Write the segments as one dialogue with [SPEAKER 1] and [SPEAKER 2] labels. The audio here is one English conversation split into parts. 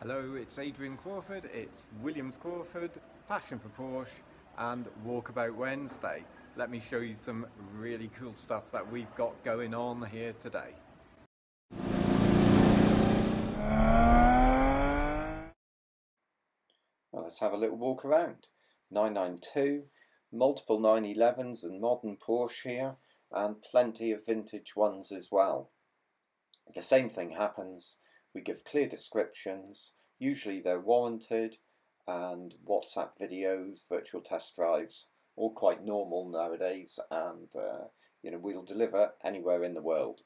[SPEAKER 1] Hello, it's Adrian Crawford, it's Williams Crawford Passion for Porsche and Walkabout Wednesday. Let me show you some really cool stuff that we've got going on here today. Well, let's have a little walk around. 992, multiple 911s and modern Porsche here, and plenty of vintage ones as well. The same thing happens. We give clear descriptions, usually they're warranted, and WhatsApp videos, virtual test drives, all quite normal nowadays, and we'll deliver anywhere in the world.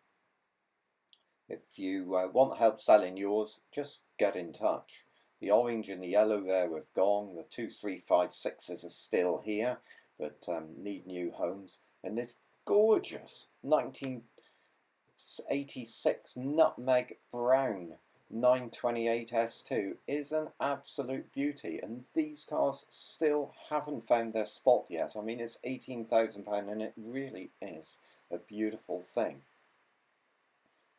[SPEAKER 1] If you want help selling yours, just get in touch. The orange and the yellow there have gone, the 2356s are still here, but need new homes, and this gorgeous 1986 nutmeg brown 928 S2 is an absolute beauty, and these cars still haven't found their spot yet. I mean, it's £18,000 and it really is a beautiful thing.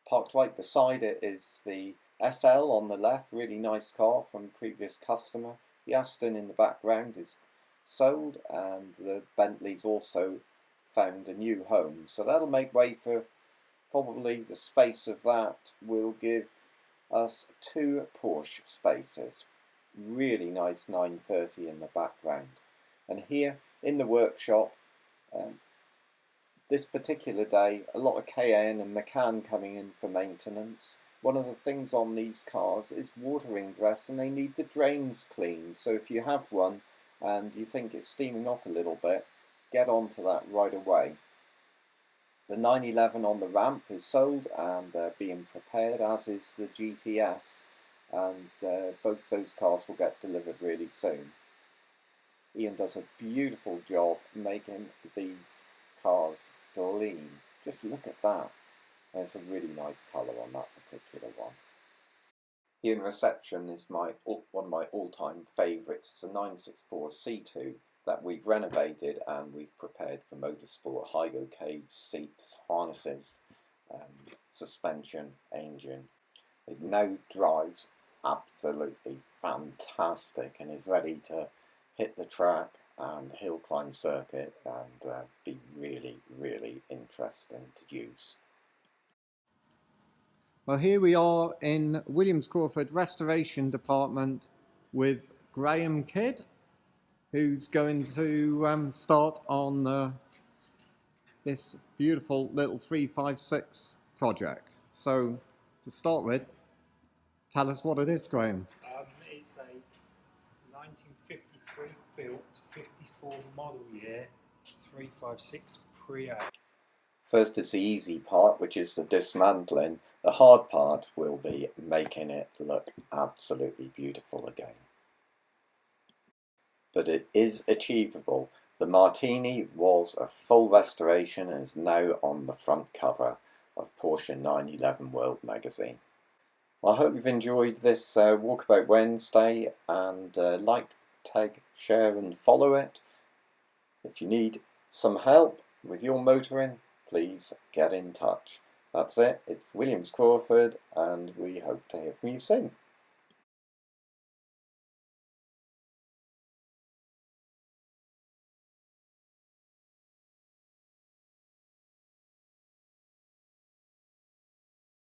[SPEAKER 1] Parked right beside it is the SL on the left, really nice car from previous customer. The Aston in the background is sold, and the Bentley's also found a new home, so that'll make way for probably the space of that will give us 2 Porsche spaces. Really nice 930 in the background. And here in the workshop, this particular day, a lot of KN and Macan coming in for maintenance. One of the things on these cars is water ingress, and they need the drains cleaned. So if you have one and you think it's steaming up a little bit, get onto that right away. The 911 on the ramp is sold and being prepared, as is the GTS, and both those cars will get delivered really soon. Ian does a beautiful job making these cars gleam. Just look at that. There's a really nice colour on that particular one. Ian Reception is one of my all-time favourites. It's a 964 C2 that we've renovated and we've prepared for motorsport. Hygo cage, seats, harnesses, suspension, engine. It now drives absolutely fantastic and is ready to hit the track and hill climb circuit and be really, really interesting to use. Well, here we are in Williams Crawford Restoration Department with Graham Kidd, who's going to start on this beautiful little 356 project. So, to start with, tell us what it is, Graham.
[SPEAKER 2] It's a 1953 built, 54 model year, 356 Pre-A.
[SPEAKER 1] First is the easy part, which is the dismantling. The hard part will be making it look absolutely beautiful again. But it is achievable. The Martini was a full restoration and is now on the front cover of Porsche 911 World magazine. Well, I hope you've enjoyed this Walkabout Wednesday, and like, tag, share and follow it. If you need some help with your motoring, please get in touch. That's it. It's Williams Crawford, and we hope to hear from you soon.